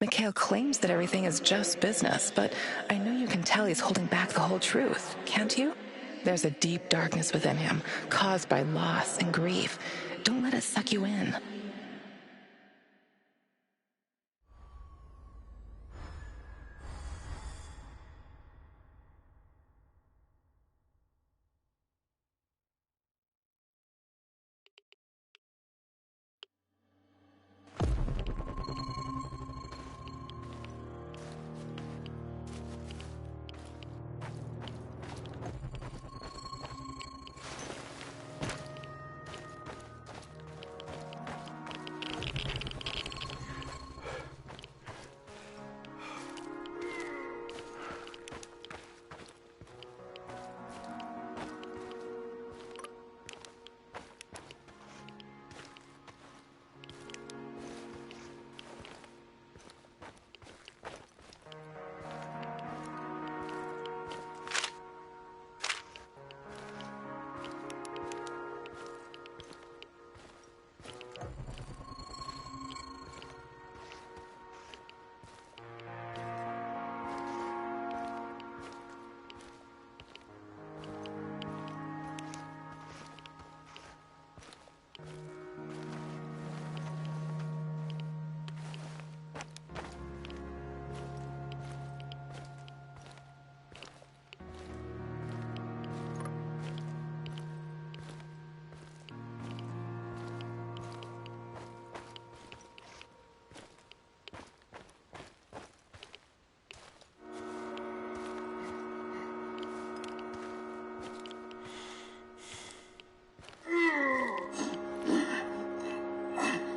Mikhail claims that everything is just business, but I know you can tell he's holding back the whole truth, can't you? There's a deep darkness within him, caused by loss and grief. Don't let it suck you in.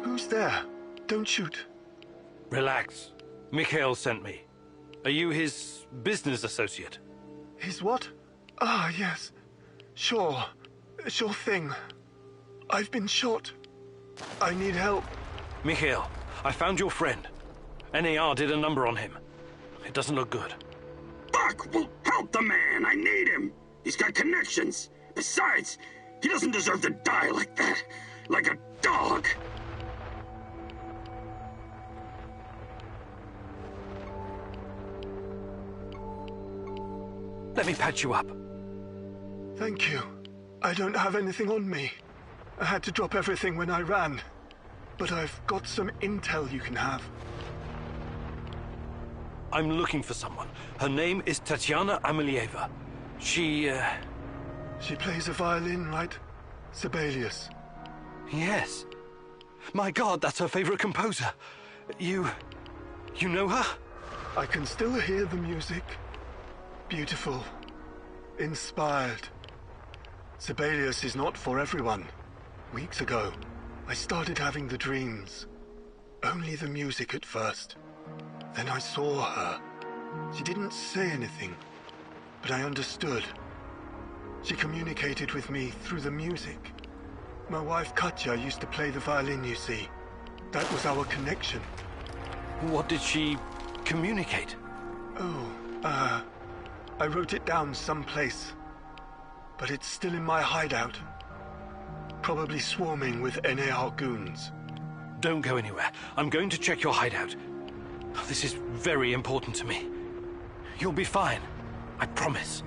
Who's there? Don't shoot. Relax. Mikhail sent me. Are you his business associate? His what? Ah, yes. Sure. Sure thing. I've been shot. I need help. Mikhail, I found your friend. NAR did a number on him. It doesn't look good. Buck will help the man. I need him. He's got connections. Besides, he doesn't deserve to die like that. Like a dog. Let me patch you up. Thank you. I don't have anything on me. I had to drop everything when I ran. But I've got some intel you can have. I'm looking for someone. Her name is Tatiana Amelieva. She plays a violin, right? Sibelius. Yes. My God, that's her favorite composer. You know her? I can still hear the music. Beautiful. Inspired. Sibelius is not for everyone. Weeks ago, I started having the dreams. Only the music at first. Then I saw her. She didn't say anything, but I understood. She communicated with me through the music. My wife Katya used to play the violin, you see. That was our connection. What did she communicate? I wrote it down someplace. But it's still in my hideout. Probably swarming with NAR goons. Don't go anywhere. I'm going to check your hideout. This is very important to me. You'll be fine. I promise.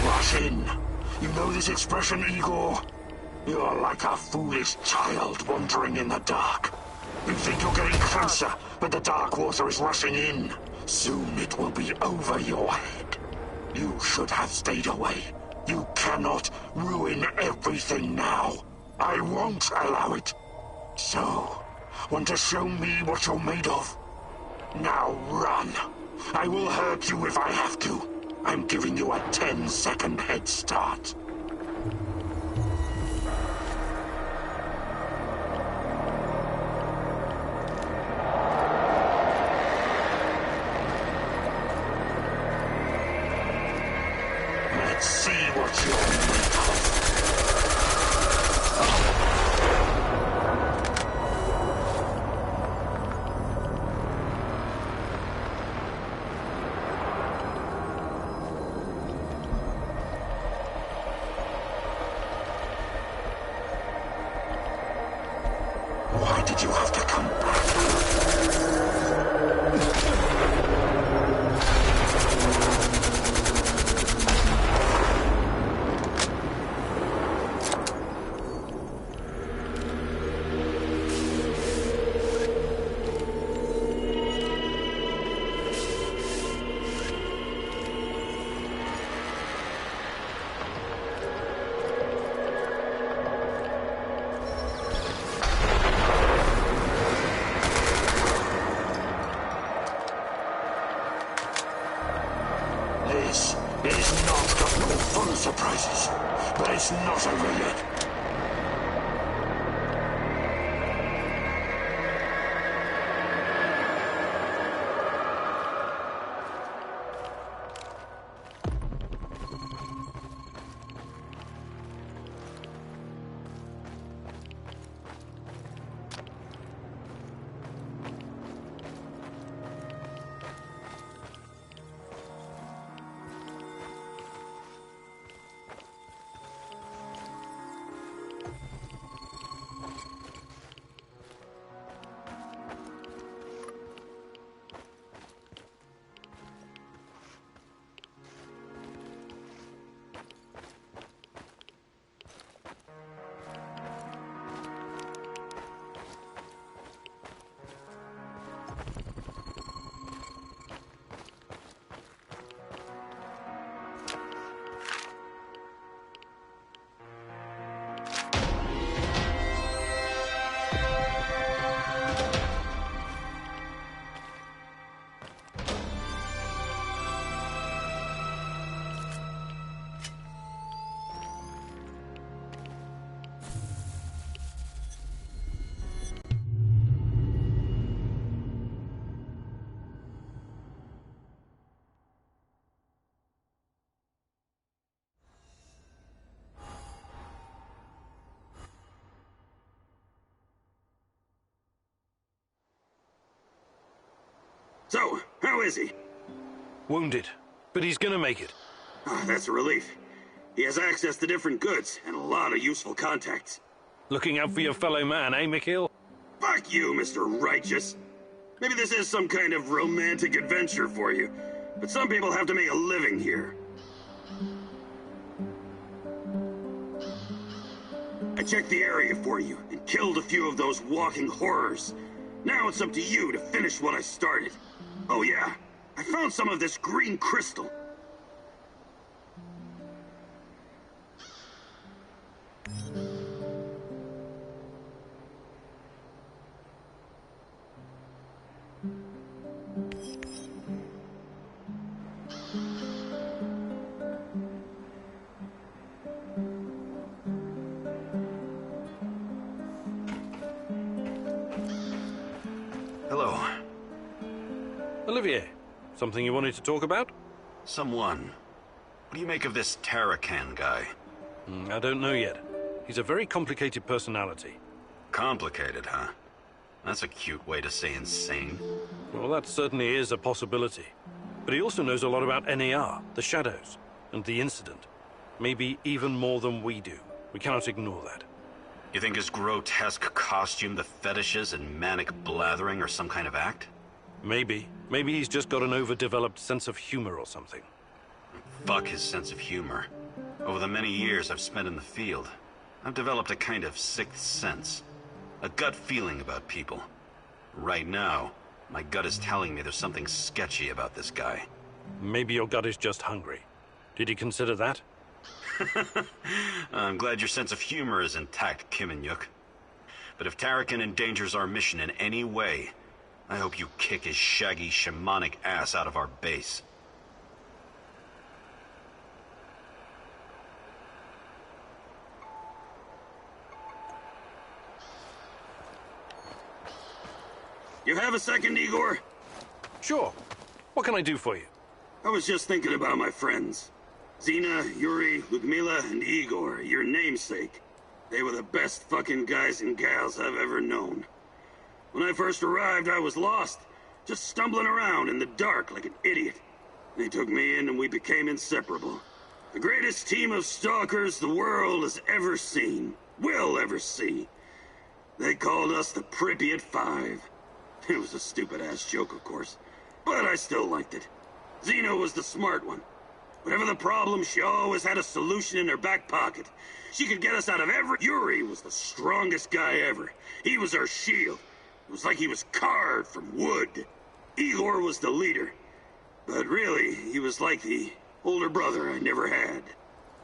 Russian. You know this expression, Igor? You're like a foolish child wandering in the dark. You think you're getting closer, but the dark water is rushing in. Soon it will be over your head. You should have stayed away. You cannot ruin everything now. I won't allow it. So, want to show me what you're made of? Now run. I will hurt you if I have to. I'm giving you a 10-second head start. Let's see what you're made of. Why did you have to come back? It is not gotten full of surprises, but it's not over yet. So, how is he? Wounded, but he's gonna make it. Ah, that's a relief. He has access to different goods and a lot of useful contacts. Looking out for your fellow man, eh, Mikhail? Fuck you, Mr. Righteous. Maybe this is some kind of romantic adventure for you, but some people have to make a living here. I checked the area for you and killed a few of those walking horrors. Now it's up to you to finish what I started. Oh yeah, I found some of this green crystal. Hello. Olivier, something you wanted to talk about? Someone. What do you make of this Tarakan guy? I don't know yet. He's a very complicated personality. Complicated, huh? That's a cute way to say insane. Well, that certainly is a possibility. But he also knows a lot about NAR, the Shadows, and the incident. Maybe even more than we do. We cannot ignore that. You think his grotesque costume, the fetishes, and manic blathering are some kind of act? Maybe. Maybe he's just got an overdeveloped sense of humor or something. Fuck his sense of humor. Over the many years I've spent in the field, I've developed a kind of sixth sense. A gut feeling about people. Right now, my gut is telling me there's something sketchy about this guy. Maybe your gut is just hungry. Did he consider that? I'm glad your sense of humor is intact, Kim and Yuk. But if Tarakan endangers our mission in any way, I hope you kick his shaggy, shamanic ass out of our base. You have a second, Igor? Sure. What can I do for you? I was just thinking about my friends. Zina, Yuri, Ludmila, and Igor, your namesake. They were the best fucking guys and gals I've ever known. When I first arrived, I was lost, just stumbling around in the dark like an idiot. They took me in and we became inseparable. The greatest team of stalkers the world has ever seen, will ever see. They called us the Pripyat Five. It was a stupid-ass joke, of course, but I still liked it. Zina was the smart one. Whatever the problem, she always had a solution in her back pocket. She could get us out of every... Yuri was the strongest guy ever. He was our shield. It was like he was carved from wood. Igor was the leader. But really, he was like the older brother I never had.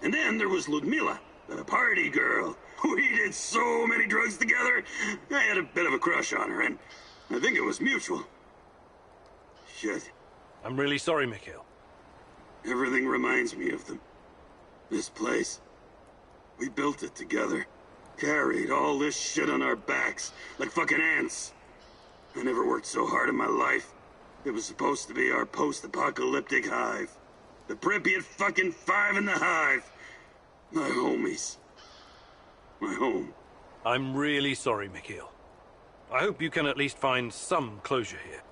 And then there was Ludmila, the party girl. We did so many drugs together. I had a bit of a crush on her, and I think it was mutual. Shit. I'm really sorry, Mikhail. Everything reminds me of them. This place. We built it together. Carried all this shit on our backs, like fucking ants. I never worked so hard in my life. It was supposed to be our post-apocalyptic hive. The Pripyat fucking Five in the hive. My homies. My home. I'm really sorry, Mikhail. I hope you can at least find some closure here.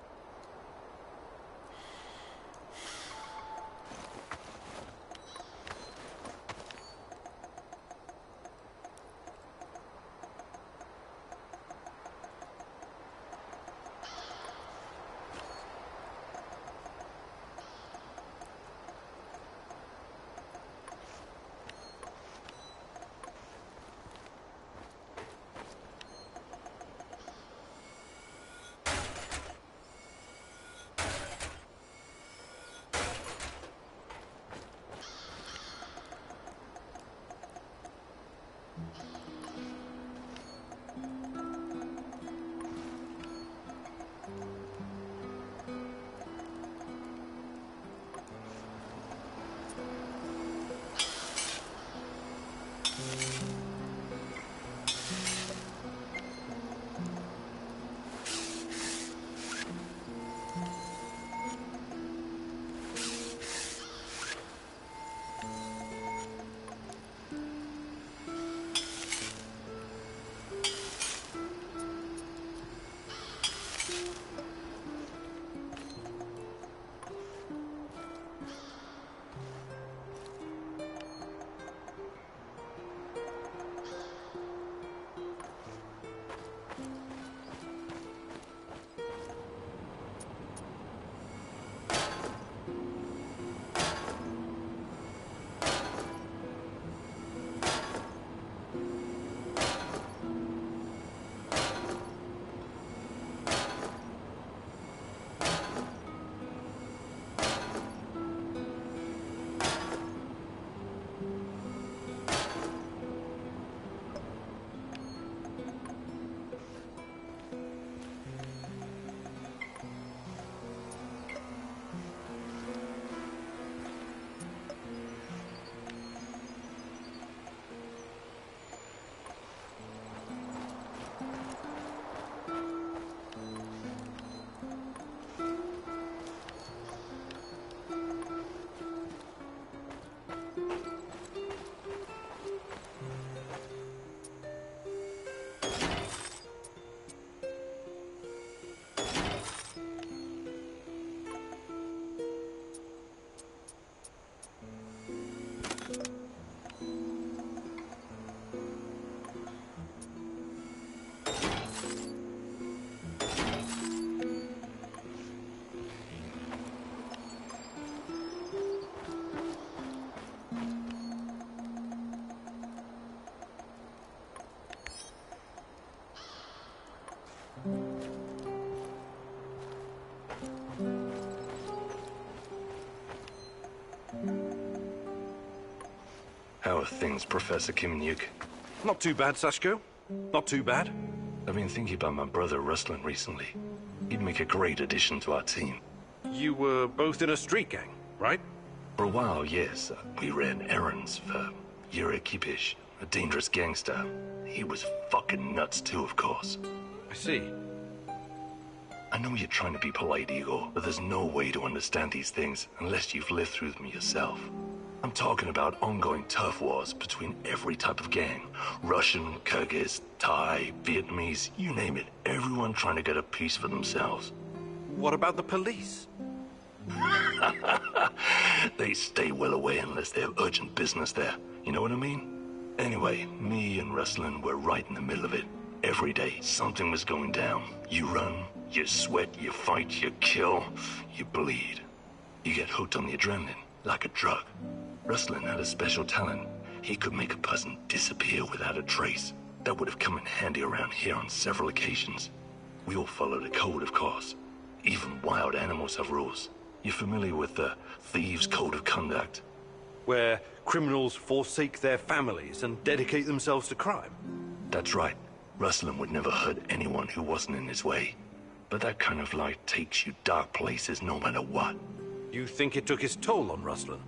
How are things, Professor Kimnyuk? Not too bad, Sashko. Not too bad. I've been thinking about my brother Rustlin recently. He'd make a great addition to our team. You were both in a street gang, right? For a while, yes. We ran errands for Yuri Kipish, a dangerous gangster. He was fucking nuts too, of course. I see. I know you're trying to be polite, Igor, but there's no way to understand these things unless you've lived through them yourself. I'm talking about ongoing turf wars between every type of gang. Russian, Kyrgyz, Thai, Vietnamese, you name it. Everyone trying to get a piece for themselves. What about the police? They stay well away unless they have urgent business there. You know what I mean? Anyway, me and Ruslan were right in the middle of it. Every day, something was going down. You run, you sweat, you fight, you kill, you bleed. You get hooked on the adrenaline, like a drug. Ruslan had a special talent. He could make a person disappear without a trace. That would have come in handy around here on several occasions. We all followed a code, of course. Even wild animals have rules. You're familiar with the Thieves' Code of Conduct? Where criminals forsake their families and dedicate themselves to crime? That's right. Ruslan would never hurt anyone who wasn't in his way. But that kind of life takes you dark places no matter what. You think it took its toll on Ruslan?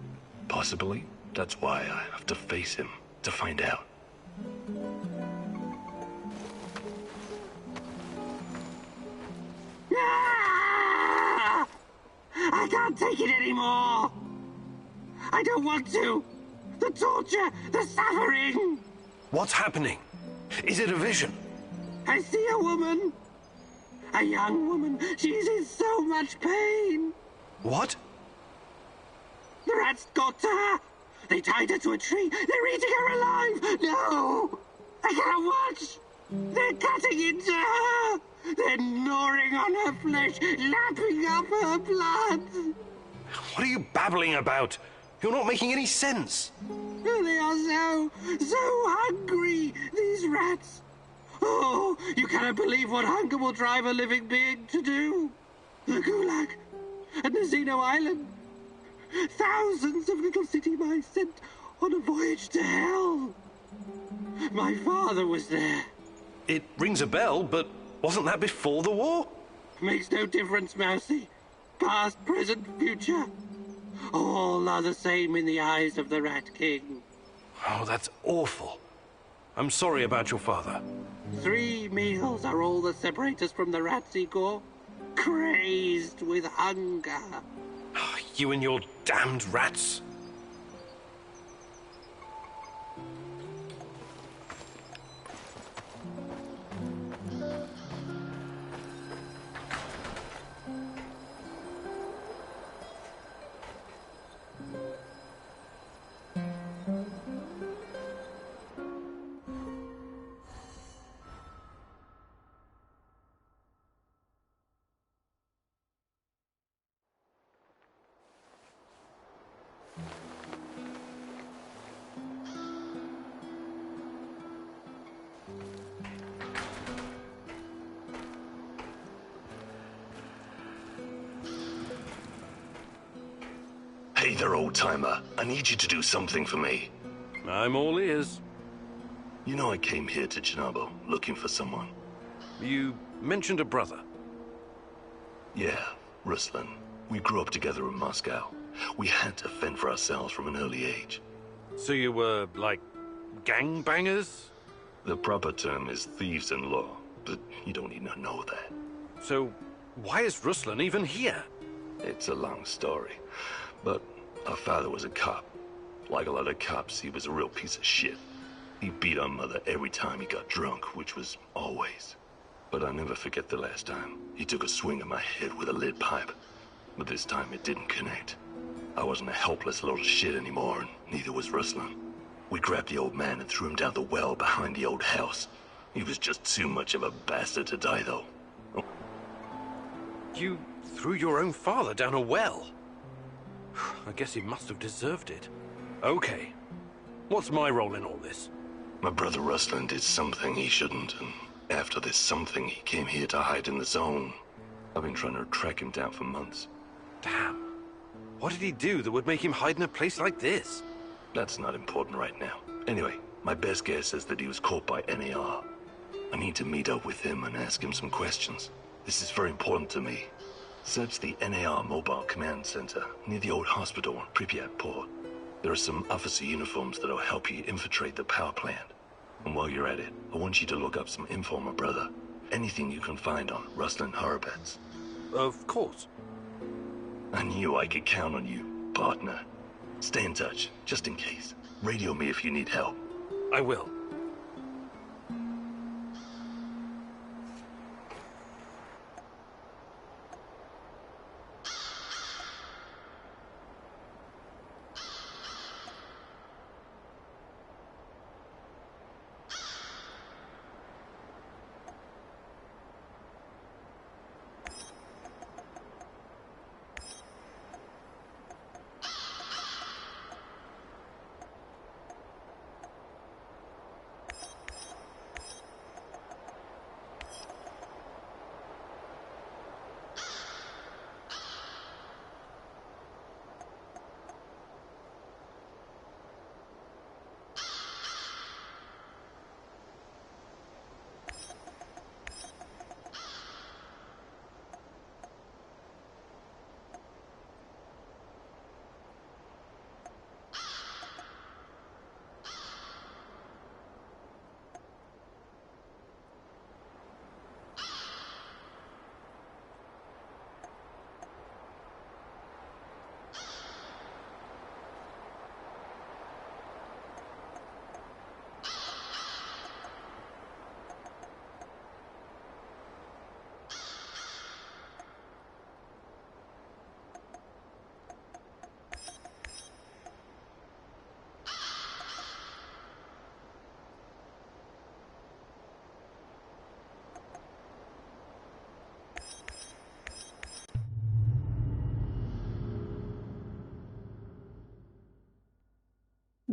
Possibly. That's why I have to face him, to find out. Ah! I can't take it anymore! I don't want to! The torture! The suffering! What's happening? Is it a vision? I see a woman! A young woman. She's in so much pain! What? The rats got to her! They tied her to a tree! They're eating her alive! No! I can't watch! They're cutting into her! They're gnawing on her flesh, lapping up her blood! What are you babbling about? You're not making any sense. They are so hungry, these rats! Oh, you cannot believe what hunger will drive a living being to do! The Gulag and the Xeno Island. Thousands of little city mice sent on a voyage to hell. My father was there. It rings a bell, but wasn't that before the war? Makes no difference, Mousy. Past, present, future. All are the same in the eyes of the Rat King. Oh, that's awful. I'm sorry about your father. 3 meals are all that separate us from the rats, Igor. Crazed with hunger. You and your damned rats. Hey there, old-timer. I need you to do something for me. I'm all ears. You know I came here to Chernobyl looking for someone. You mentioned a brother. Yeah, Ruslan. We grew up together in Moscow. We had to fend for ourselves from an early age. So you were, like, gangbangers? The proper term is thieves-in-law, but you don't need to know that. So why is Ruslan even here? It's a long story, but our father was a cop. Like a lot of cops, he was a real piece of shit. He beat our mother every time he got drunk, which was always. But I'll never forget the last time. He took a swing at my head with a lead pipe. But this time it didn't connect. I wasn't a helpless little shit anymore, and neither was Ruslan. We grabbed the old man and threw him down the well behind the old house. He was just too much of a bastard to die, though. You threw your own father down a well? I guess he must have deserved it. Okay. What's my role in all this? My brother Ruslan did something he shouldn't, and after this something, he came here to hide in the zone. I've been trying to track him down for months. Damn. What did he do that would make him hide in a place like this? That's not important right now. Anyway, my best guess is that he was caught by NAR. I need to meet up with him and ask him some questions. This is very important to me. Search the NAR Mobile Command Center near the old hospital in Pripyat Port. There are some officer uniforms that'll help you infiltrate the power plant. And while you're at it, I want you to look up some info on my brother. Anything you can find on Ruslan Horowitz. Of course. I knew I could count on you, partner. Stay in touch, just in case. Radio me if you need help. I will.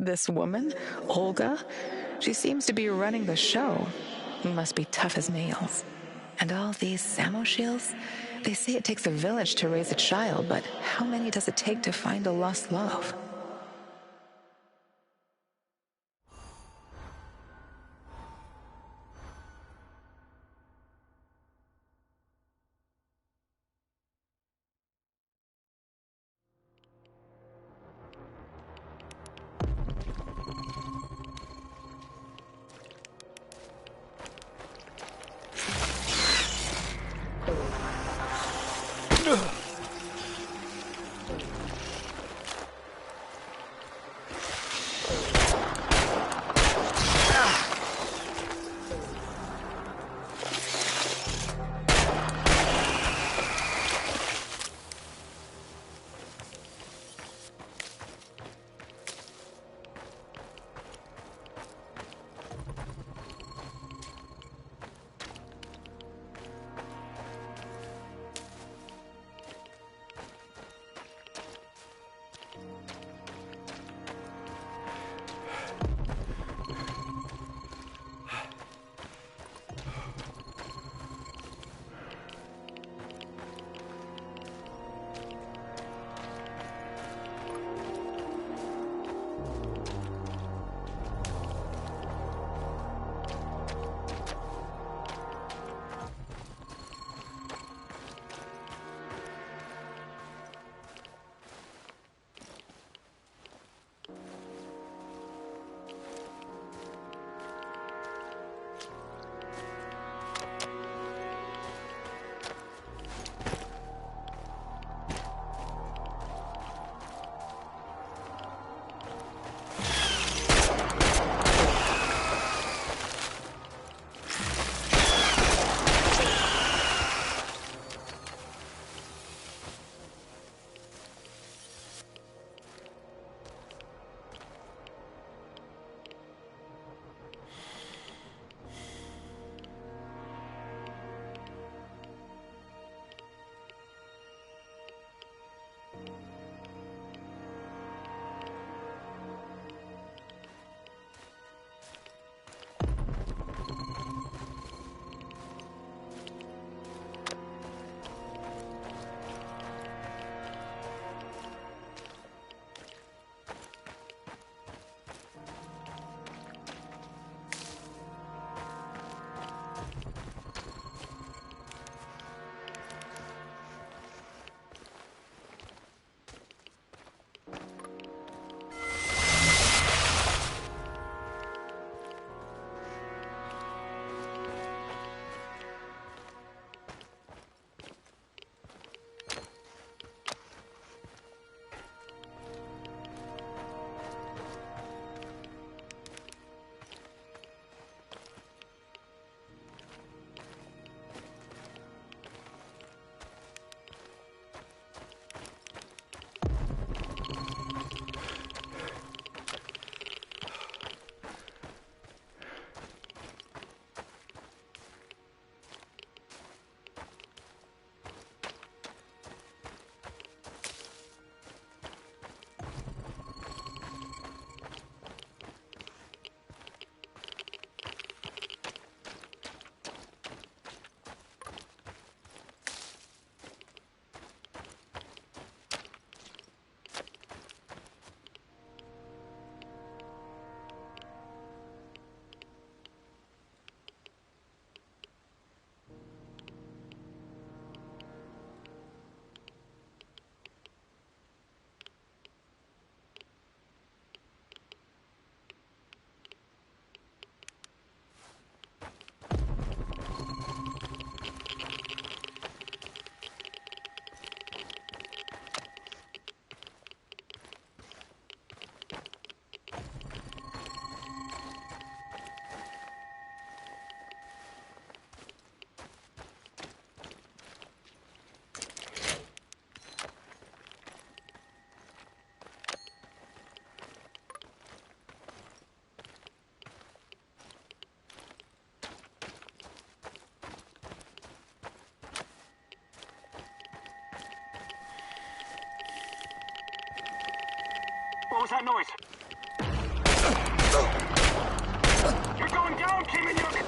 This woman, Olga, she seems to be running the show. Must be tough as nails. And all these Samoshiels? They say it takes a village to raise a child, but how many does it take to find a lost love? that noise? You're going down, Kim-In-Yuk!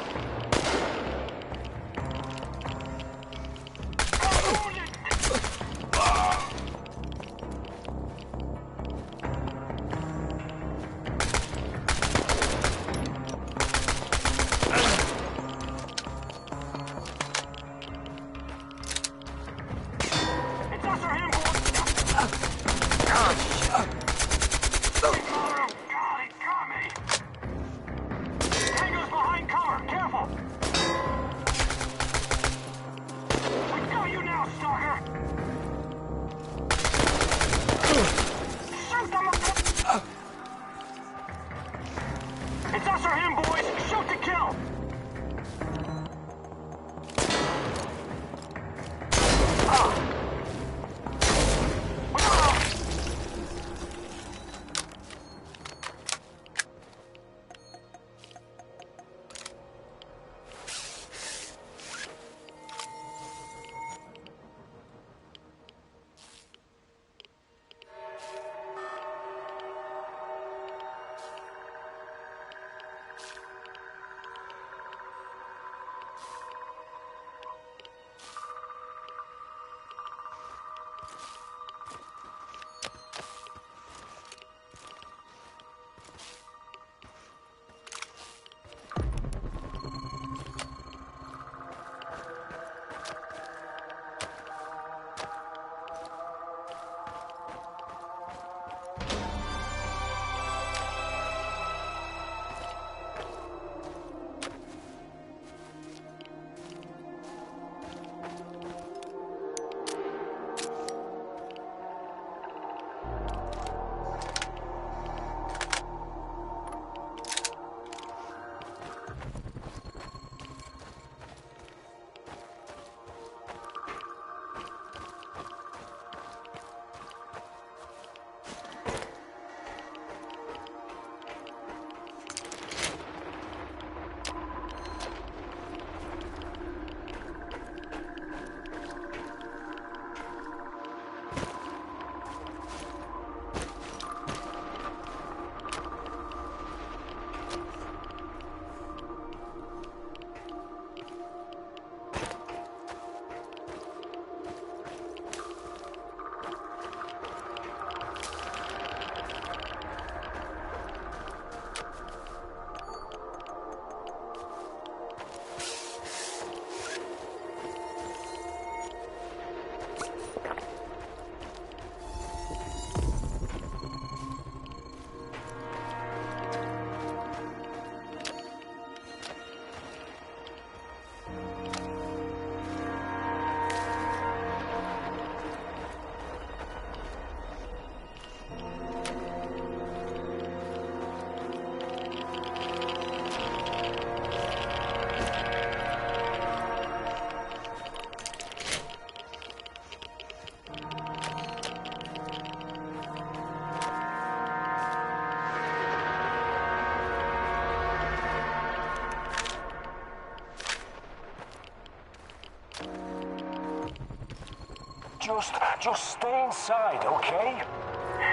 Just stay inside, okay?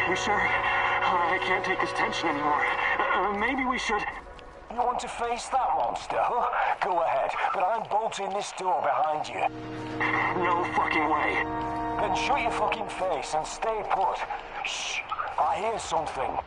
You sure? I can't take this tension anymore. Maybe we should... You want to face that monster? Go ahead, but I'm bolting this door behind you. No fucking way. Then shut your fucking face and stay put. Shh, I hear something.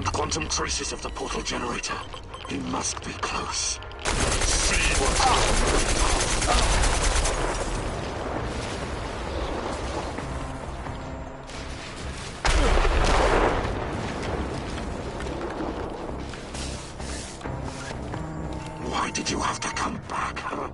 found quantum traces of the portal generator. He must be close. See what's going on. Why did you have to come back, huh?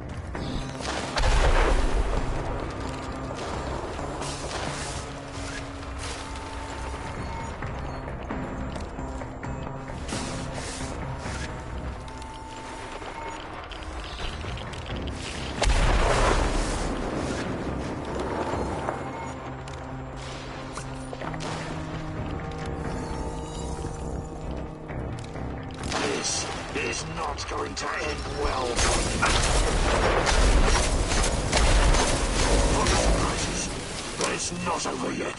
This is not going to end well for you. But it's not over yet.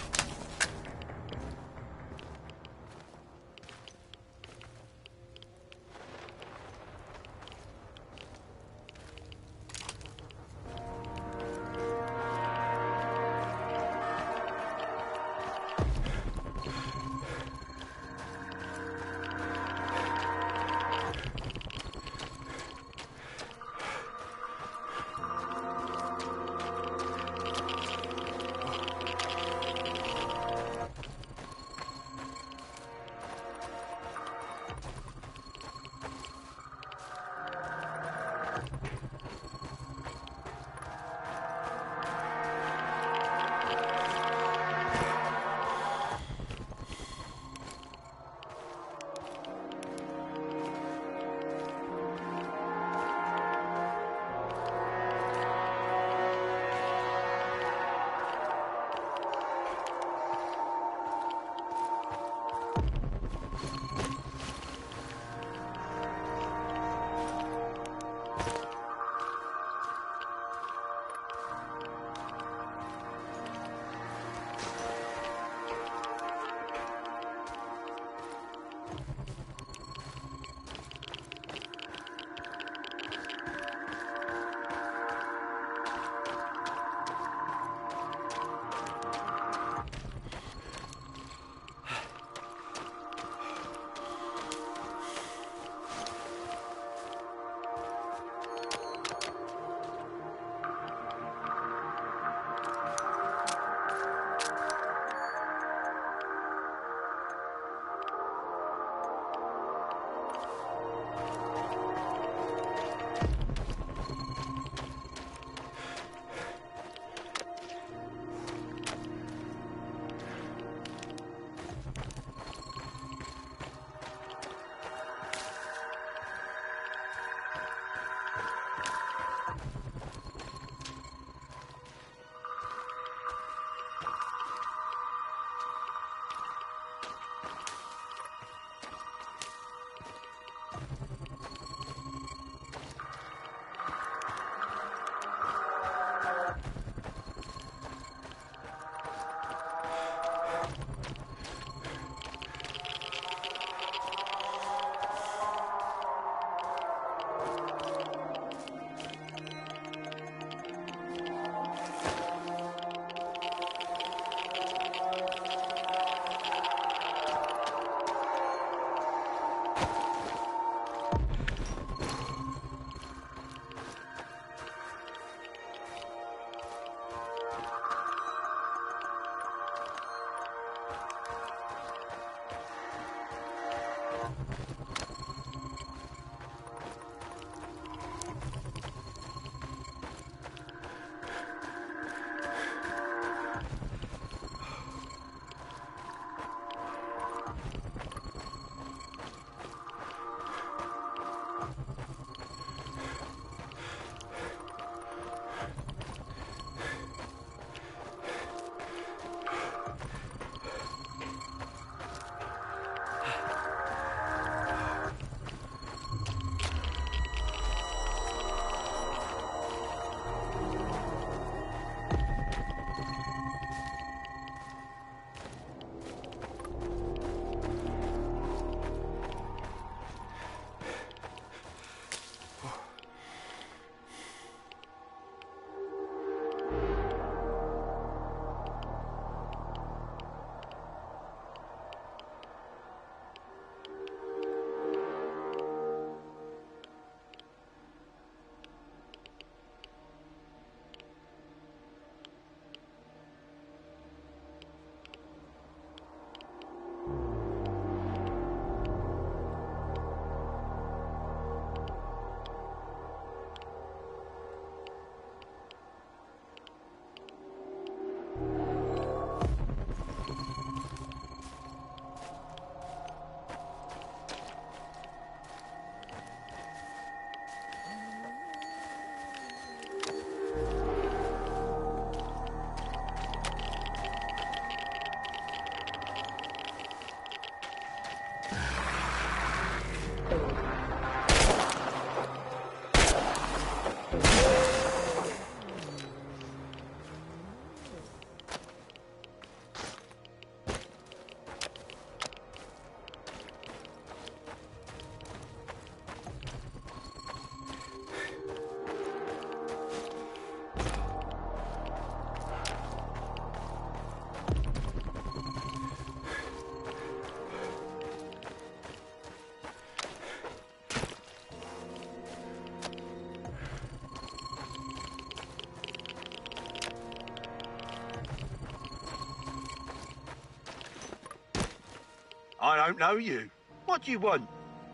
I don't know you. What do you want?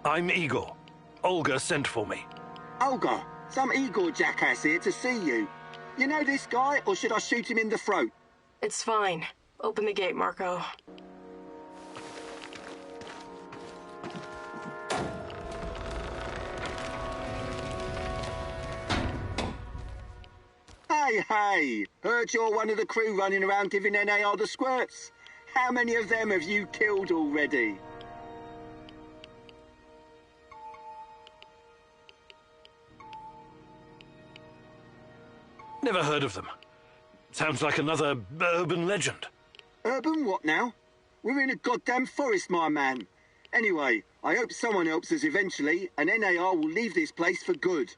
I'm Igor. Olga sent for me. Olga, some Igor jackass here to see you. You know this guy, or should I shoot him in the throat? It's fine. Open the gate, Marco. Hey! Heard you're one of the crew running around giving NAR the squirts. How many of them have you killed already? Never heard of them. Sounds like another urban legend. Urban what now? We're in a goddamn forest, my man. Anyway, I hope someone helps us eventually, and NAR will leave this place for good.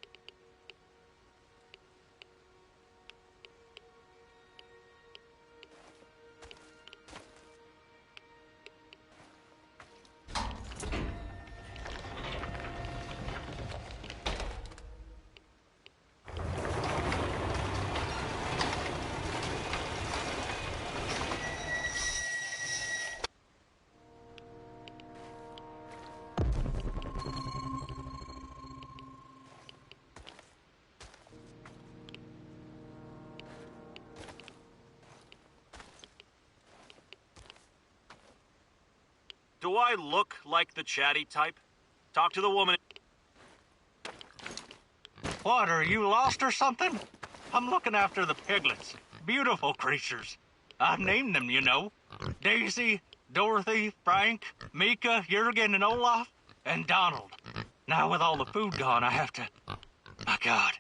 Do I look like the chatty type? Talk to the woman. What, are you lost or something? I'm looking after the piglets. Beautiful creatures. I've named them, you know. Daisy, Dorothy, Frank, Mika, Jurgen, and Olaf, and Donald. Now with all the food gone, I have to... My God.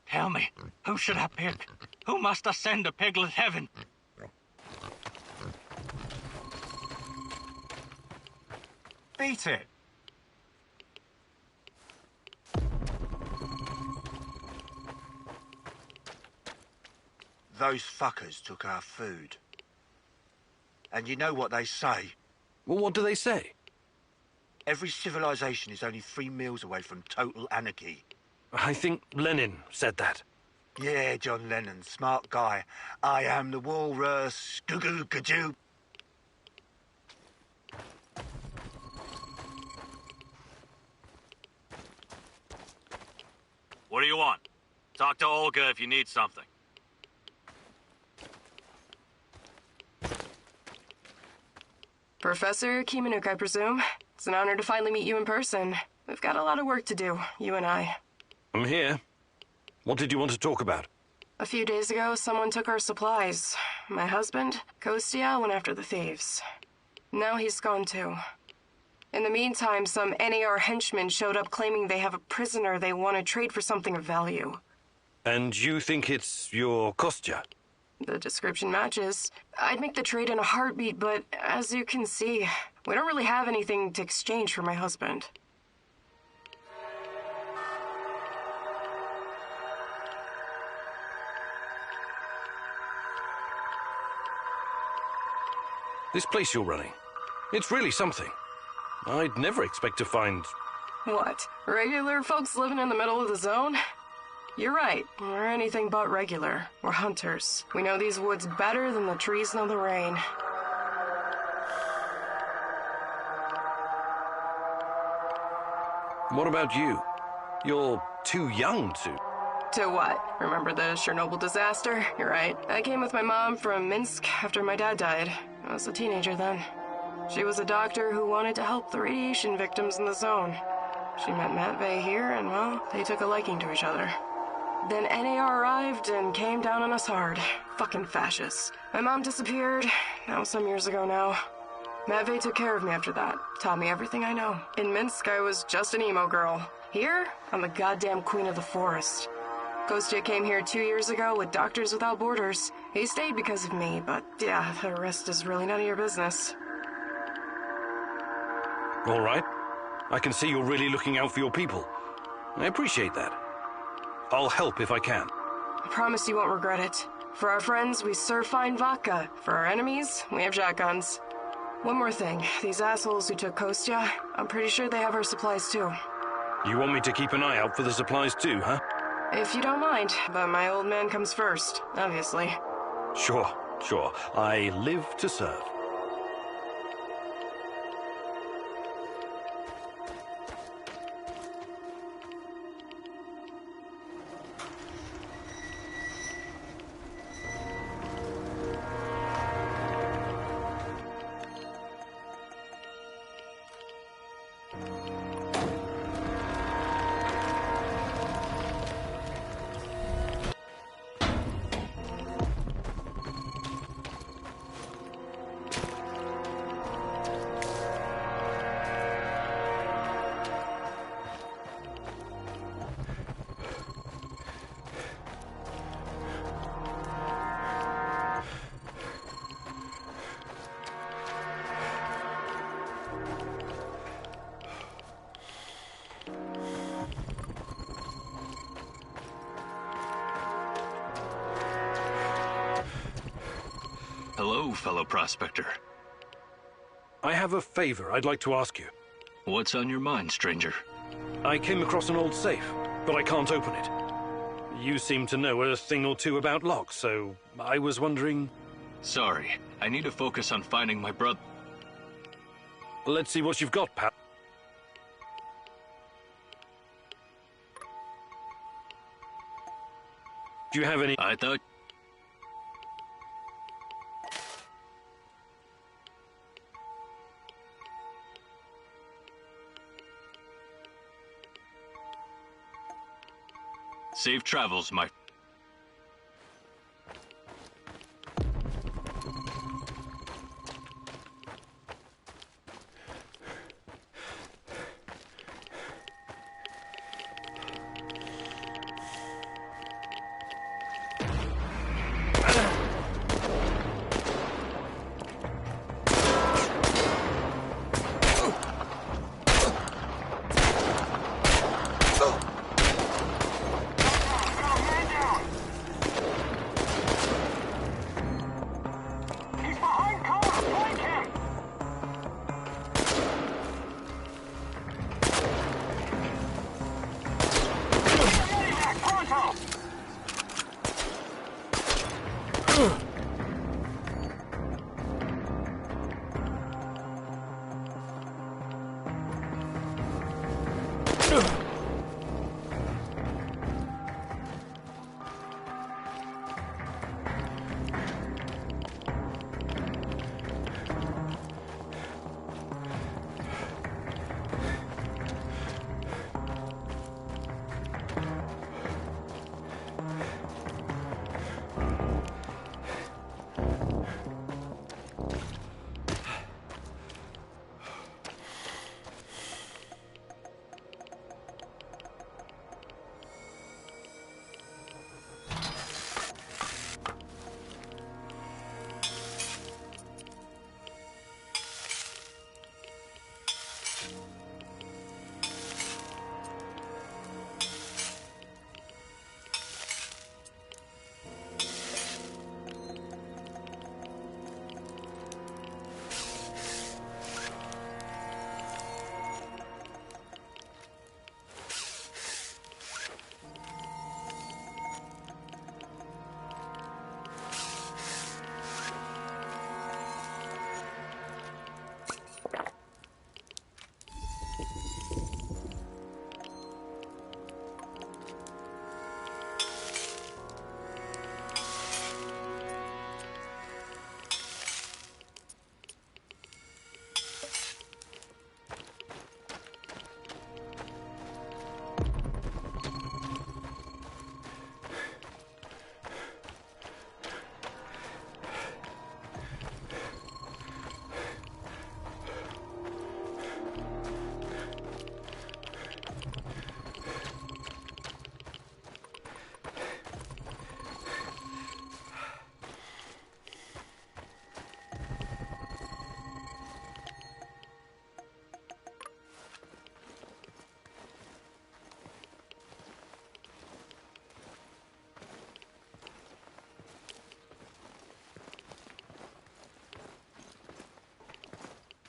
Tell me, who should I pick? Who must I send to piglet heaven? Beat it. Those fuckers took our food. And you know what they say? Well, what do they say? Every civilization is only 3 meals away from total anarchy. I think Lenin said that. Yeah, John Lennon, smart guy. I am the walrus, goo-goo-gajoo. What do you want? Talk to Olga if you need something. Professor Kimanuk, I presume. It's an honor to finally meet you in person. We've got a lot of work to do, you and I. I'm here. What did you want to talk about? A few days ago, someone took our supplies. My husband, Kostya, went after the thieves. Now he's gone too. In the meantime, some NAR henchmen showed up claiming they have a prisoner they want to trade for something of value. And you think it's your Kostya? The description matches. I'd make the trade in a heartbeat, but as you can see, we don't really have anything to exchange for my husband. This place you're running, it's really something. I'd never expect to find... What? Regular folks living in the middle of the zone? You're right. We're anything but regular. We're hunters. We know these woods better than the trees know the rain. What about you? You're too young to... To what? Remember the Chernobyl disaster? You're right. I came with my mom from Minsk after my dad died. I was a teenager then. She was a doctor who wanted to help the radiation victims in the zone. She met Matvey here, and, well, they took a liking to each other. Then NAR arrived and came down on us hard. Fucking fascists. My mom disappeared. That was some years ago now. Matvey took care of me after that. Taught me everything I know. In Minsk, I was just an emo girl. Here, I'm the goddamn queen of the forest. Kostya came here 2 years ago with Doctors Without Borders. He stayed because of me, but yeah, the rest is really none of your business. All right. I can see you're really looking out for your people. I appreciate that. I'll help if I can. I promise you won't regret it. For our friends, we serve fine vodka. For our enemies, we have shotguns. One more thing. These assholes who took Kostya, I'm pretty sure they have our supplies too. You want me to keep an eye out for the supplies too, huh? If you don't mind, but my old man comes first, obviously. Sure. I live to serve. Hello, fellow prospector. I have a favor I'd like to ask you. What's on your mind, stranger? I came across an old safe, but I can't open it. You seem to know a thing or two about locks, so I was wondering... Sorry, I need to focus on finding my brother. Let's see what you've got, pal. Do you have any... I thought... Safe travels, my...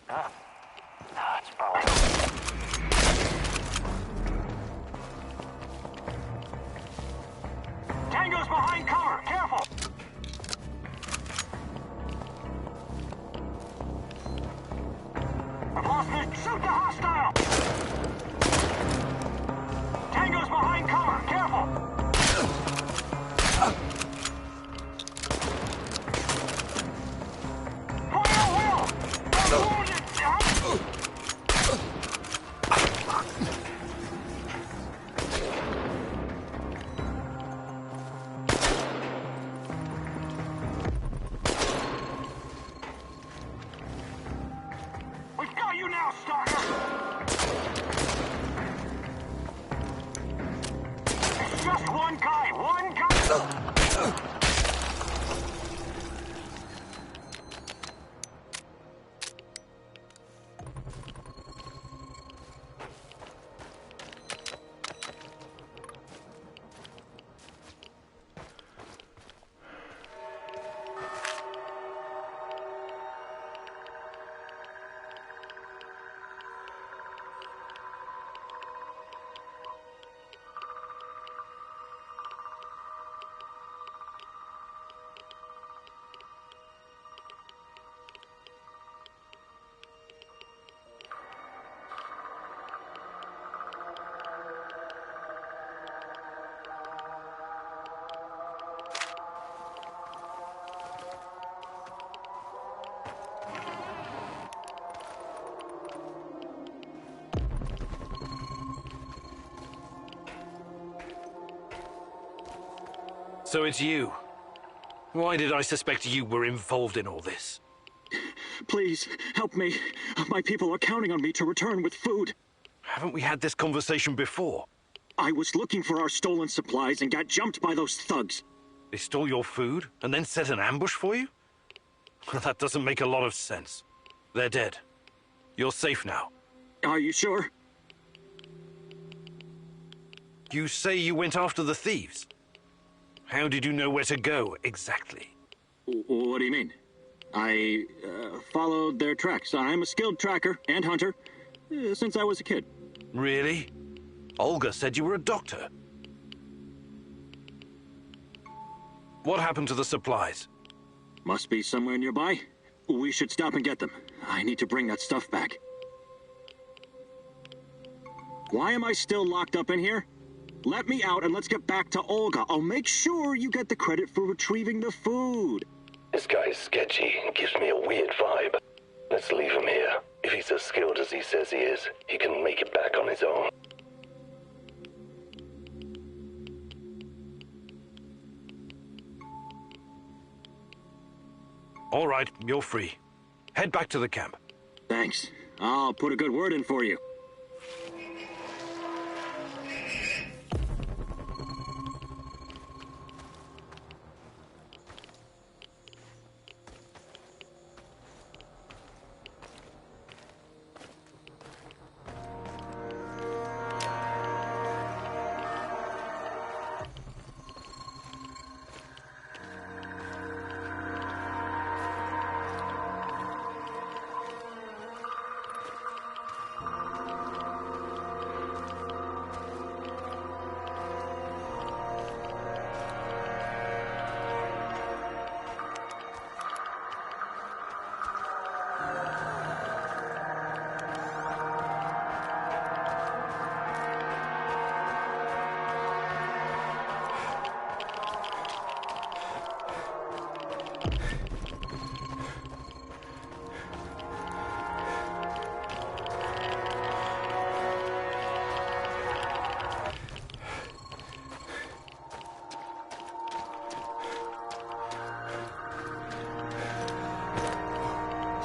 Huh? Ah, it's probably... Tango's behind cover! Careful! I've lost this. Shoot the hostile! Tango's behind cover! Careful! So it's you. Why did I suspect you were involved in all this? Please, help me. My people are counting on me to return with food. Haven't we had this conversation before? I was looking for our stolen supplies and got jumped by those thugs. They stole your food and then set an ambush for you? Well, that doesn't make a lot of sense. They're dead. You're safe now. Are you sure? You say you went after the thieves. How did you know where to go, exactly? What do you mean? I followed their tracks. I'm a skilled tracker and hunter since I was a kid. Really? Olga said you were a doctor. What happened to the supplies? Must be somewhere nearby. We should stop and get them. I need to bring that stuff back. Why am I still locked up in here? Let me out and let's get back to Olga. I'll make sure you get the credit for retrieving the food. This guy's sketchy and gives me a weird vibe. Let's leave him here. If he's as skilled as he says he is, he can make it back on his own. All right, you're free. Head back to the camp. Thanks. I'll put a good word in for you.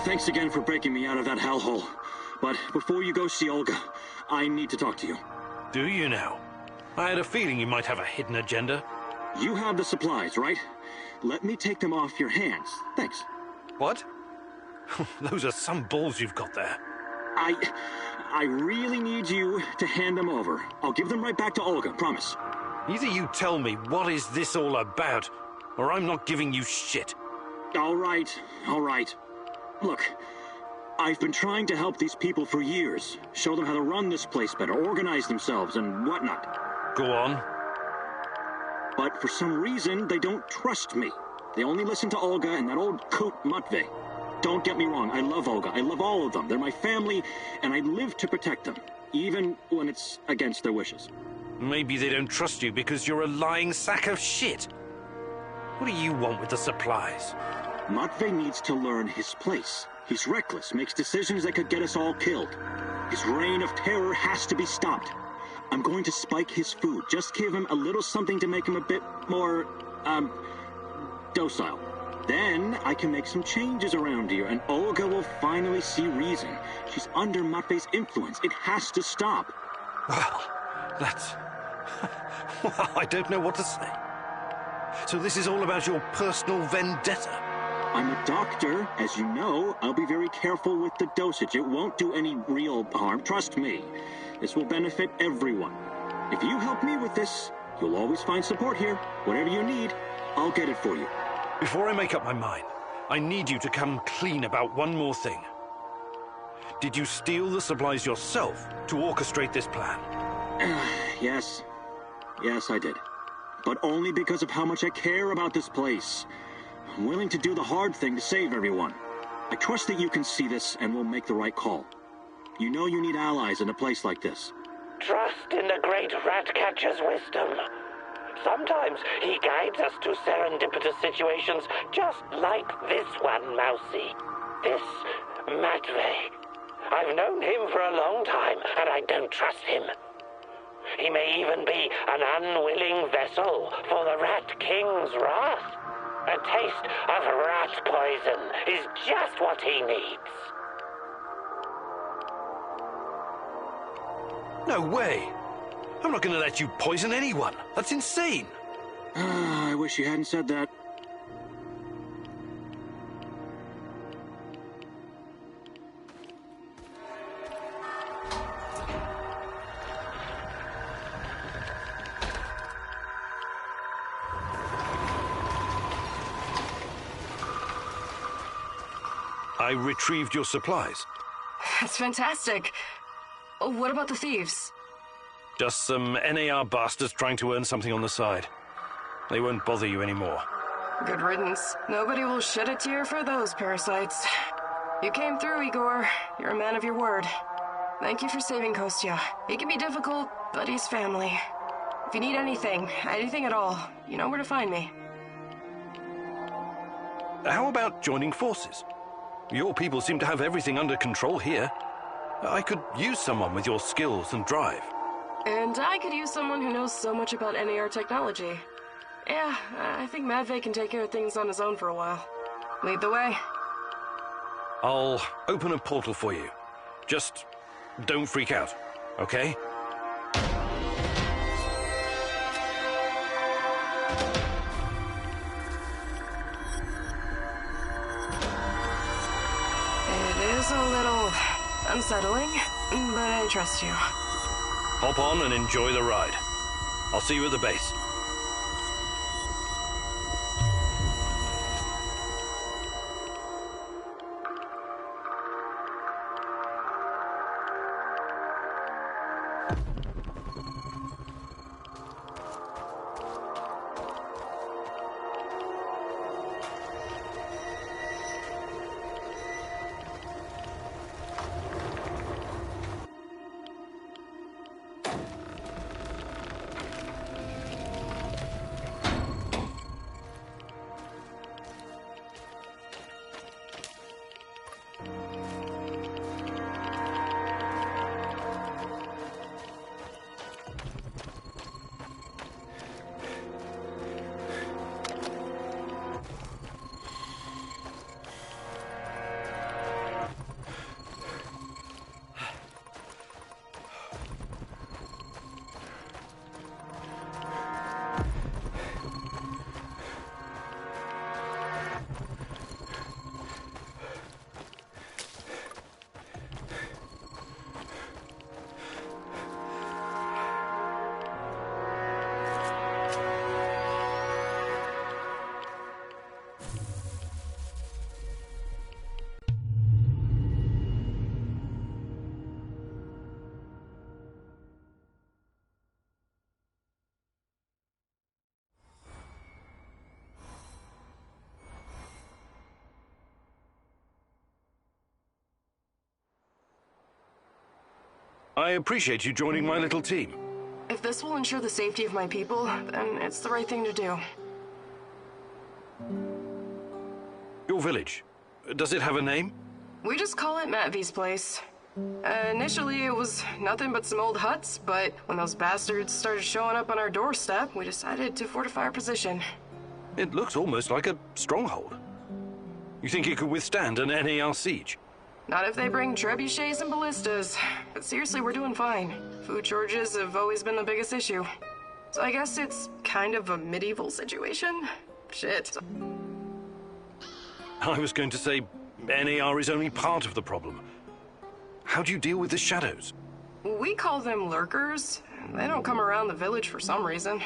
Thanks again for breaking me out of that hellhole. But before you go see Olga, I need to talk to you. Do you now? I had a feeling you might have a hidden agenda. You have the supplies, right? Let me take them off your hands. Thanks. What? Those are some balls you've got there. I really need you to hand them over. I'll give them right back to Olga, promise. Either you tell me what is this all about, or I'm not giving you shit. All right. Look, I've been trying to help these people for years. Show them how to run this place better, organize themselves, and whatnot. Go on. But for some reason, they don't trust me. They only listen to Olga and that old coot Matvey. Don't get me wrong, I love Olga. I love all of them. They're my family, and I live to protect them, even when it's against their wishes. Maybe they don't trust you because you're a lying sack of shit. What do you want with the supplies? Matvey needs to learn his place. He's reckless, makes decisions that could get us all killed. His reign of terror has to be stopped. I'm going to spike his food. Just give him a little something to make him a bit more, docile. Then I can make some changes around here, and Olga will finally see reason. She's under Matvey's influence. It has to stop. Well, that's... well, I don't know what to say. So this is all about your personal vendetta? I'm a doctor, as you know. I'll be very careful with the dosage. It won't do any real harm, trust me. This will benefit everyone. If you help me with this, you'll always find support here. Whatever you need, I'll get it for you. Before I make up my mind, I need you to come clean about one more thing. Did you steal the supplies yourself to orchestrate this plan? Yes. Yes, I did. But only because of how much I care about this place. I'm willing to do the hard thing to save everyone. I trust that you can see this and will make the right call. You know you need allies in a place like this. Trust in the great Ratcatcher's wisdom. Sometimes he guides us to serendipitous situations just like this one, Mousy. This Matvey. I've known him for a long time, and I don't trust him. He may even be an unwilling vessel for the Rat King's wrath. A taste of rat poison is just what he needs. No way! I'm not going to let you poison anyone. That's insane. I wish you hadn't said that. I retrieved your supplies. That's fantastic. What about the thieves? Just some NAR bastards trying to earn something on the side. They won't bother you anymore. Good riddance. Nobody will shed a tear for those parasites. You came through, Igor. You're a man of your word. Thank you for saving Kostya. He can be difficult, but he's family. If you need anything at all, you know where to find me. How about joining forces? Your people seem to have everything under control here. I could use someone with your skills and drive. And I could use someone who knows so much about NAR technology. Yeah, I think Matvey can take care of things on his own for a while. Lead the way. I'll open a portal for you. Just don't freak out, okay? It is a little unsettling, but I trust you. Hop on and enjoy the ride. I'll see you at the base. I appreciate you joining my little team. If this will ensure the safety of my people, then it's the right thing to do. Your village, does it have a name? We just call it Matvey's place. Initially, it was nothing but some old huts, but when those bastards started showing up on our doorstep, we decided to fortify our position. It looks almost like a stronghold. You think it could withstand an NAR siege? Not if they bring trebuchets and ballistas. But seriously, we're doing fine. Food shortages have always been the biggest issue. So I guess it's kind of a medieval situation? Shit. I was going to say, NAR is only part of the problem. How do you deal with the shadows? We call them lurkers. They don't come around the village for some reason.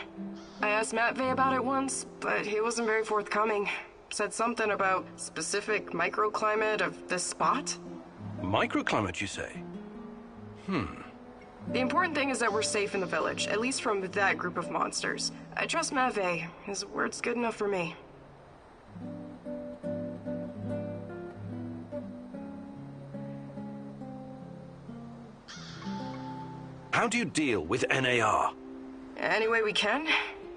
I asked Matvey about it once, but he wasn't very forthcoming. Said something about specific microclimate of this spot. Microclimate, you say? The important thing is that we're safe in the village, at least from that group of monsters. I trust Matvey. His word's good enough for me. How do you deal with NAR? Any way we can.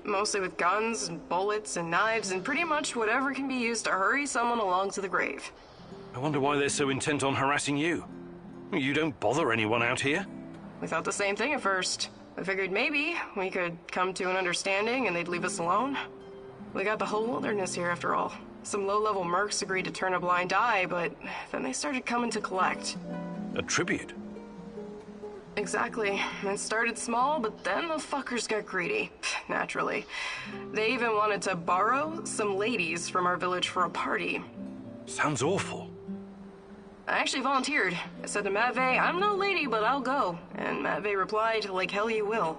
Mostly with guns and bullets and knives and pretty much whatever can be used to hurry someone along to the grave. I wonder why they're so intent on harassing you. You don't bother anyone out here? We thought the same thing at first. I figured maybe we could come to an understanding and they'd leave us alone. We got the whole wilderness here after all. Some low-level mercs agreed to turn a blind eye, but then they started coming to collect. A tribute? Exactly. It started small, but then the fuckers got greedy. Naturally. They even wanted to borrow some ladies from our village for a party. Sounds awful. I actually volunteered. I said to Matvey, I'm no lady, but I'll go. And Matvey replied, like hell you will.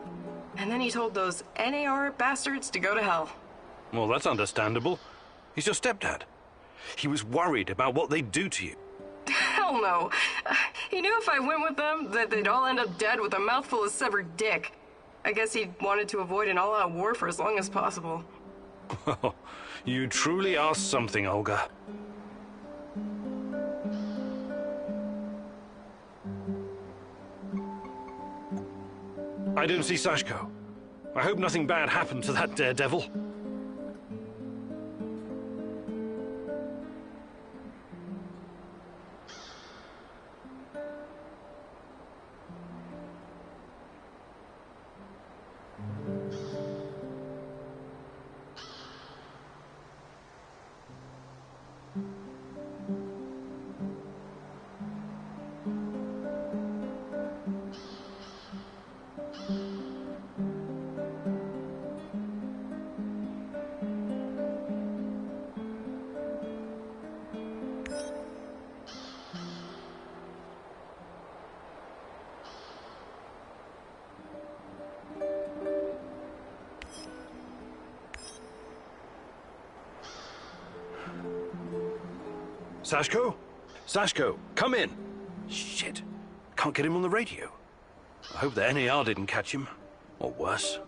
And then he told those NAR bastards to go to hell. Well, that's understandable. He's your stepdad. He was worried about what they'd do to you. Hell no. He knew if I went with them, that they'd all end up dead with a mouthful of severed dick. I guess he wanted to avoid an all-out war for as long as possible. You truly are something, Olga. I didn't see Sashko. I hope nothing bad happened to that daredevil. Sashko? Sashko, come in. Shit. Can't get him on the radio. I hope the NAR didn't catch him. Or worse.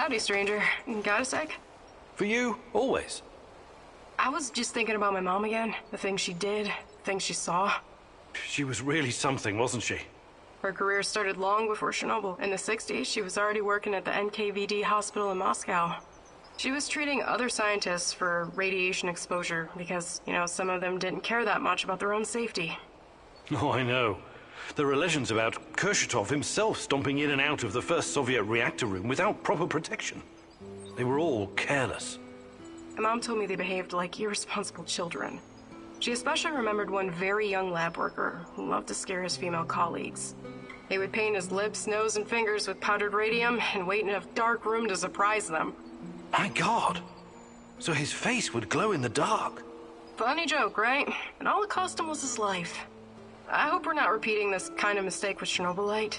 Howdy, stranger. Got a sec? For you, always. I was just thinking about my mom again. The things she did, the things she saw. She was really something, wasn't she? Her career started long before Chernobyl. In the 60s, she was already working at the NKVD hospital in Moscow. She was treating other scientists for radiation exposure because, some of them didn't care that much about their own safety. Oh, I know. There are legends about Kurchatov himself stomping in and out of the first Soviet reactor room without proper protection. They were all careless. My mom told me they behaved like irresponsible children. She especially remembered one very young lab worker who loved to scare his female colleagues. They would paint his lips, nose, and fingers with powdered radium and wait in a dark room to surprise them. My God! So his face would glow in the dark. Funny joke, right? And all it cost him was his life. I hope we're not repeating this kind of mistake with Chernobylite.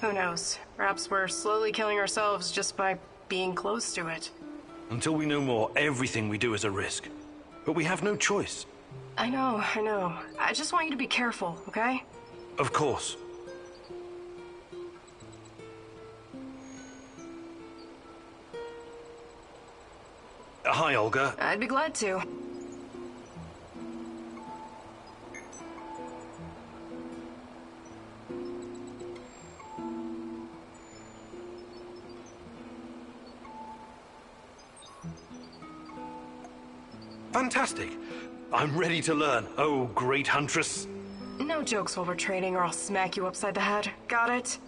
Who knows? Perhaps we're slowly killing ourselves just by being close to it. Until we know more, everything we do is a risk. But we have no choice. I know. I just want you to be careful, okay? Of course. Hi, Olga. I'd be glad to. Fantastic. I'm ready to learn. Oh, great huntress. No jokes while we're training or I'll smack you upside the head. Got it?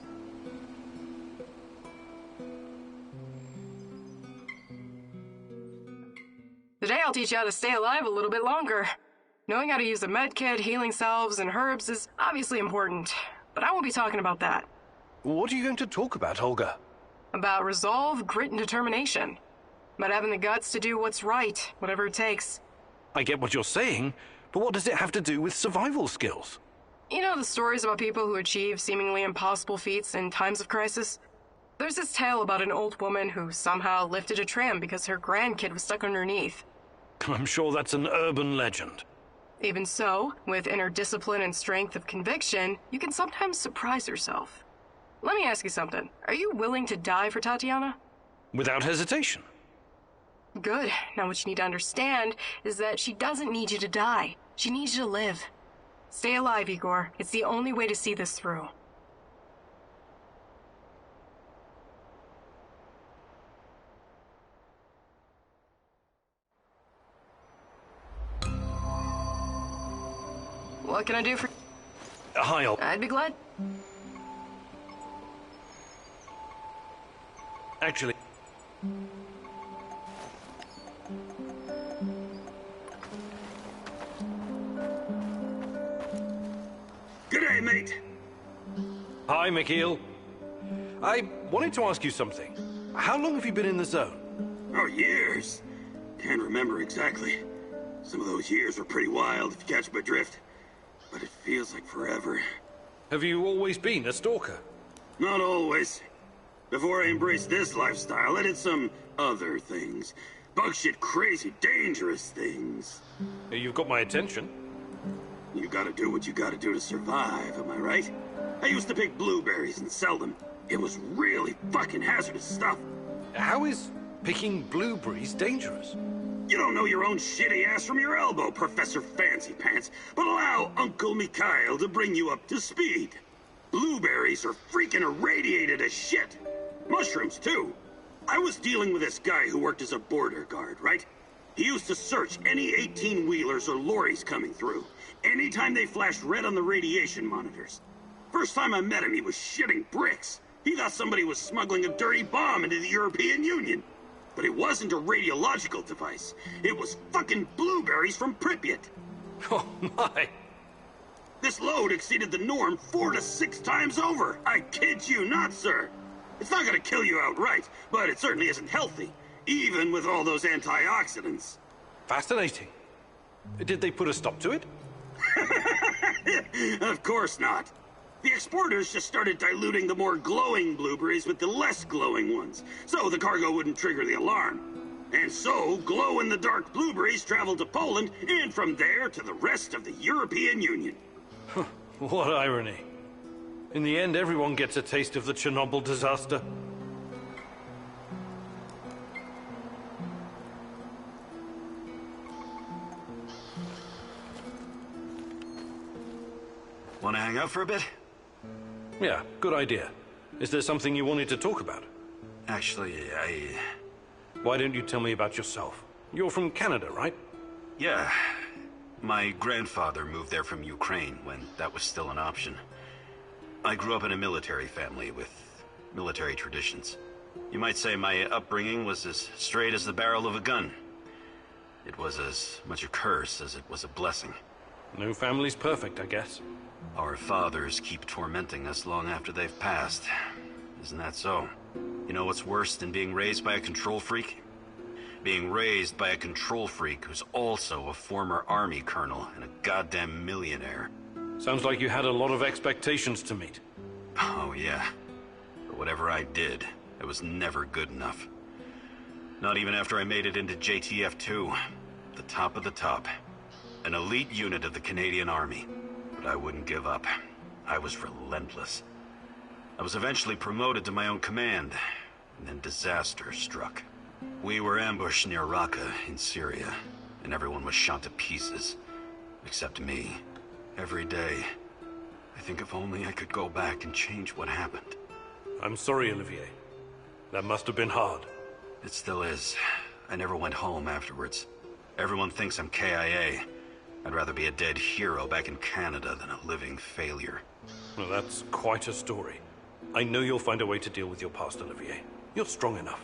Today I'll teach you how to stay alive a little bit longer. Knowing how to use a med kit, healing salves, and herbs is obviously important, but I won't be talking about that. What are you going to talk about, Olga? About resolve, grit, and determination. About having the guts to do what's right, whatever it takes. I get what you're saying, but what does it have to do with survival skills? You know the stories about people who achieve seemingly impossible feats in times of crisis? There's this tale about an old woman who somehow lifted a tram because her grandkid was stuck underneath. I'm sure that's an urban legend. Even so, with inner discipline and strength of conviction, you can sometimes surprise yourself. Let me ask you something. Are you willing to die for Tatiana? Without hesitation. Good. Now what you need to understand is that she doesn't need you to die. She needs you to live. Stay alive, Igor. It's the only way to see this through. What can I do for... Hi, I'd be glad. Actually... G'day, mate. Hi, Mikhail. I wanted to ask you something. How long have you been in the zone? Oh, years. Can't remember exactly. Some of those years were pretty wild, if you catch my drift. But it feels like forever. Have you always been a stalker? Not always. Before I embraced this lifestyle, I did some other things. Bug shit, crazy, dangerous things. You've got my attention. You gotta do what you gotta do to survive, am I right? I used to pick blueberries and sell them. It was really fucking hazardous stuff. How is picking blueberries dangerous? You don't know your own shitty ass from your elbow, Professor Fancy Pants, but allow Uncle Mikhail to bring you up to speed. Blueberries are freaking irradiated as shit. Mushrooms, too. I was dealing with this guy who worked as a border guard, right? He used to search any 18-wheelers or lorries coming through. Anytime they flashed red on the radiation monitors. First time I met him, he was shitting bricks. He thought somebody was smuggling a dirty bomb into the European Union. But it wasn't a radiological device. It was fucking blueberries from Pripyat. Oh, my. This load exceeded the norm 4 to 6 times over. I kid you not, sir. It's not gonna kill you outright, but it certainly isn't healthy, even with all those antioxidants. Fascinating. Did they put a stop to it? Of course not. The exporters just started diluting the more glowing blueberries with the less glowing ones, so the cargo wouldn't trigger the alarm. And so, glow-in-the-dark blueberries traveled to Poland, and from there to the rest of the European Union. What irony. In the end, everyone gets a taste of the Chernobyl disaster. Want to hang out for a bit? Yeah, good idea. Is there something you wanted to talk about? Actually, Why don't you tell me about yourself? You're from Canada, right? Yeah. My grandfather moved there from Ukraine when that was still an option. I grew up in a military family with military traditions. You might say my upbringing was as straight as the barrel of a gun. It was as much a curse as it was a blessing. No family's perfect, I guess. Our fathers keep tormenting us long after they've passed. Isn't that so? You know what's worse than being raised by a control freak? Being raised by a control freak who's also a former army colonel and a goddamn millionaire. Sounds like you had a lot of expectations to meet. Oh, yeah. But whatever I did, it was never good enough. Not even after I made it into JTF-2. The top of the top. An elite unit of the Canadian Army. But I wouldn't give up. I was relentless. I was eventually promoted to my own command, and then disaster struck. We were ambushed near Raqqa in Syria, and everyone was shot to pieces. Except me. Every day. I think if only I could go back and change what happened. I'm sorry, Olivier. That must have been hard. It still is. I never went home afterwards. Everyone thinks I'm KIA. I'd rather be a dead hero back in Canada than a living failure. Well, that's quite a story. I know you'll find a way to deal with your past, Olivier. You're strong enough.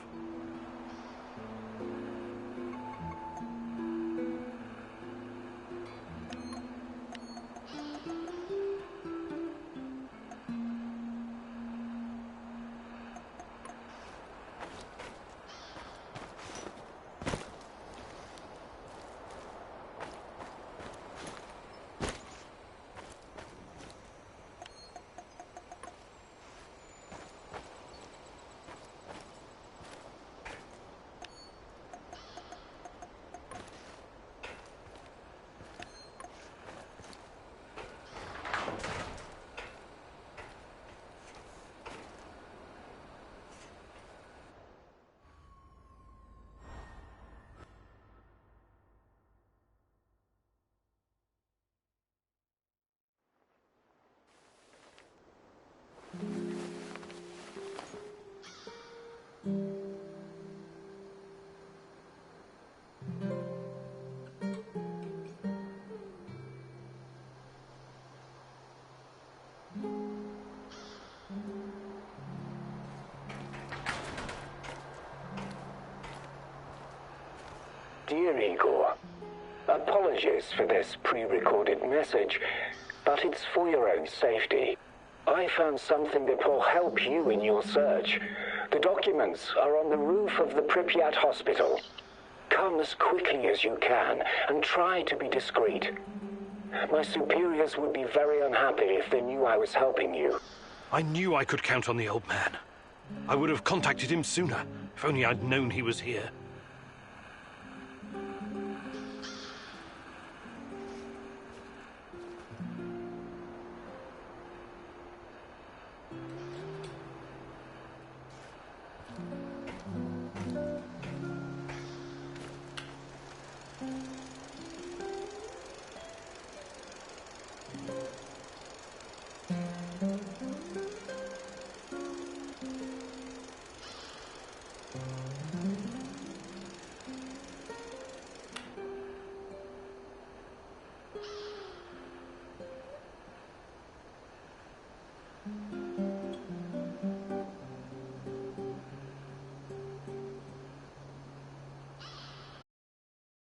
Dear Igor, apologies for this pre-recorded message, but it's for your own safety. I found something that will help you in your search. The documents are on the roof of the Pripyat hospital. Come as quickly as you can and try to be discreet. My superiors would be very unhappy if they knew I was helping you. I knew I could count on the old man. I would have contacted him sooner, if only I'd known he was here.